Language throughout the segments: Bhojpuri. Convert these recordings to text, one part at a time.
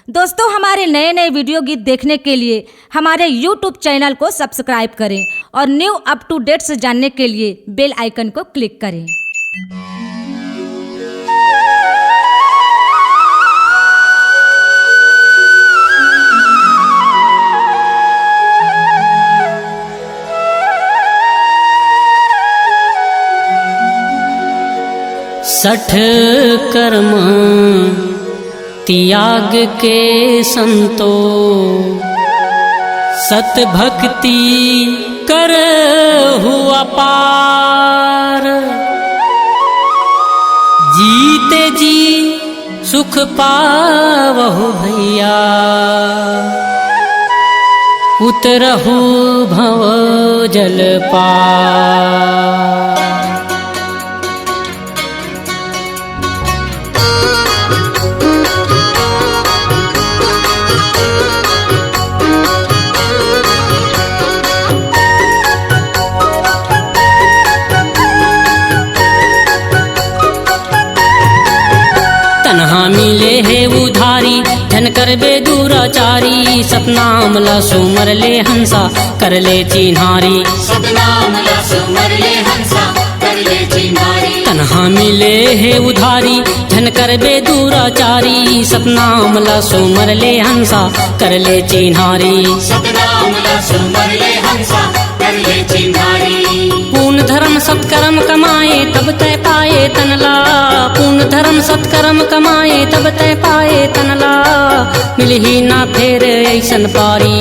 दोस्तों, हमारे नए नए वीडियो गीत देखने के लिए हमारे YouTube चैनल को सब्सक्राइब करें और न्यू अप टू डेट्स जानने के लिए बेल आइकन को क्लिक करें। सठ कर्म त्याग के संतो, सत भक्ति कर हुआ पार। जीते जी सुख पावहु भैया, उतरहु भव जल पार। तन्हा मिले है उधारी धन करबे दूराचारी। सतनाम ला सुमर ले हंसा कर ले चिन्हारी। सतनाम ला सुमर ले हंसा कर ले चिन्हारी। तन्हा मिले है उधारी धन करबे दूराचारी। सतनाम ला सुमर ले हंसा कर ले चिन्हारी। सतनाम ला सुमर ले हंसा कर ले चिन्हारी। पूर्ण धर्म सत्कर्म कमाए तब तय पाए तनला। पूर्ण धर्म सत्कर्म कमाए तब तय पाए तनला। मिलही ना फेर ऐसन पारी।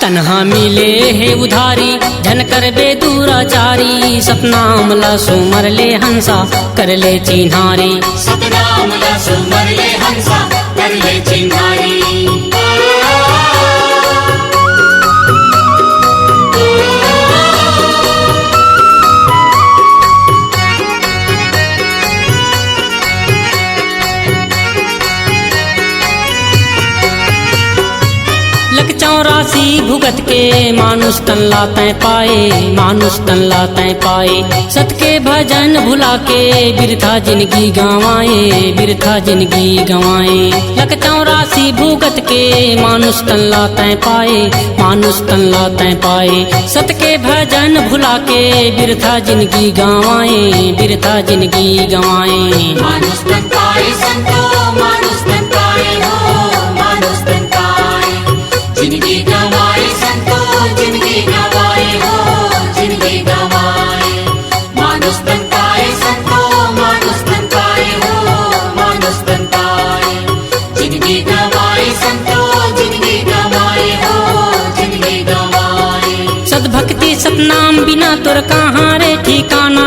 तन्हा मिले है उधारी धन करबे दूराचारी। सतनाम ला सुमर ले हंसा कर ले चिन्हारी। सतनाम ला सुमर ले हंसा कर ले चिन्हारी। लक 84 भुगत के मानुष तन लाते पाए। मानुष तन लाते पाए सत के भजन भुला के बिरथा जिंदगी गंवाए। बिरथा जिंदगी गंवाए। लक 84 भुगत के मानुष तन लाते पाए। मानुष तन लाते पाए सत के भजन भुला के बिरथा जिंदगी गंवाए। बिरथा जिंदगी गंवाए। मानुष तन पाए संतो मानुष तन पाए हो। मानुष तन पाए जिंदगी गंवाए संतो जिंदगी गंवाए हो। जिंदगी गंवाए मानुष तन पाए संतो मानुष तन पाए हो। मानुष तन पाए जिंदगी गंवाए संतो जिंदगी गंवाए हो। जिंदगी गंवाए सद्भक्ति सतनाम बिना तोर कहाँ रे ठिकाना।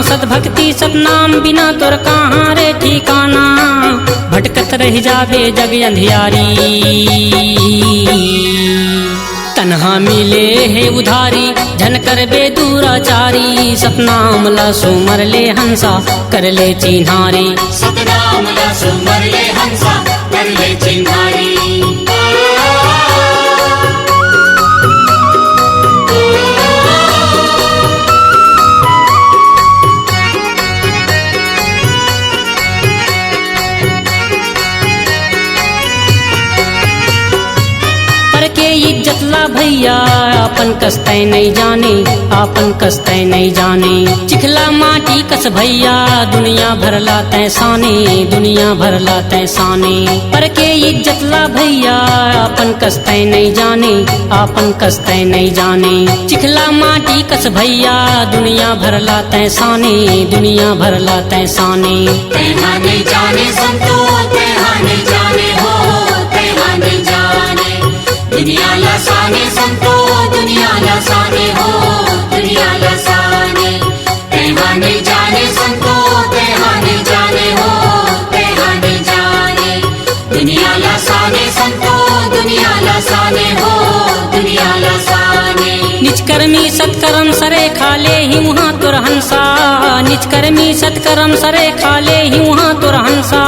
सद्भक्ति सतनाम बिना तोर कहाँ रे ठिकाना। भटकत रह जावे जग अंधियारी। तन्हा मिले है उधारी धन करबे दूराचारी। सतनाम ला सुमर ले हंसा कर ले चिन्हारी। सतनाम ला सुमर ले हंसा कर ले चिन्हारी। के इज्जत ला भैया आपन कस्तै नहीं जाने। आपन कस्तै नहीं जाने। चिखला माटी कस भैया दुनिया भर ला तैसाने। दुनिया भर ला तैसाने। पर के इज्जत ला भैया आपन कस्तै नहीं जाने। आपन कस्तै नहीं जाने। चिखला माटी कस भैया दुनिया भर ला तैसाने। दुनिया भर ला तैसाने। तेहा नहीं जाने संतो तेहा नहीं जाने हो। तेहा नहीं जाने दुनिया लसाने संतो दुनिया लसाने हो। दुनिया लसाने तेहा नहीं जाने संतो तेहा नहीं जाने हो। तेहा नहीं जाने दुनिया लसाने संतो दुनिया लसाने हो। दुनिया लसाने निजकर्मी सत्कर्म सरे खाले ही वहाँ तुर हंसा। निजकर्मी सत्कर्म सरे खाले ही वहाँ तुर हंसा।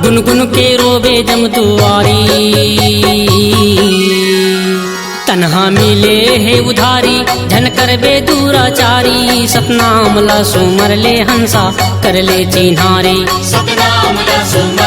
गुनगुन के रोबे जम दुआरी। तन्हा मिले है उधारी धन करबे दूराचारी। सतनाम ला सुमर ले हंसा कर ले चिन्हारी। सतनाम ला सुमर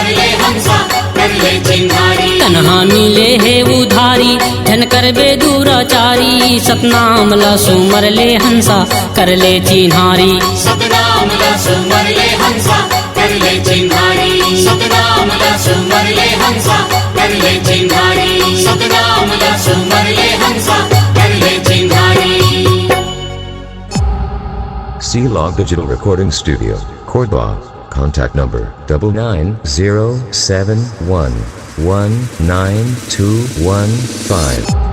चिन्हारी तन्हा मिले है उधारी धन करबे दूराचारी सतनाम ला सुमर ले हंसा कर ले चिन्हारी सतनाम ला सुमर ले हंसा कर ले चिन्हारी सतनाम ला सुमर ले हंसा कर ले चिन्हारी सतनाम ला सुमर ले हंसा कर ले चिन्हारी C-Log Digital Recording Studio, Cordoba. Contact number 9907119215.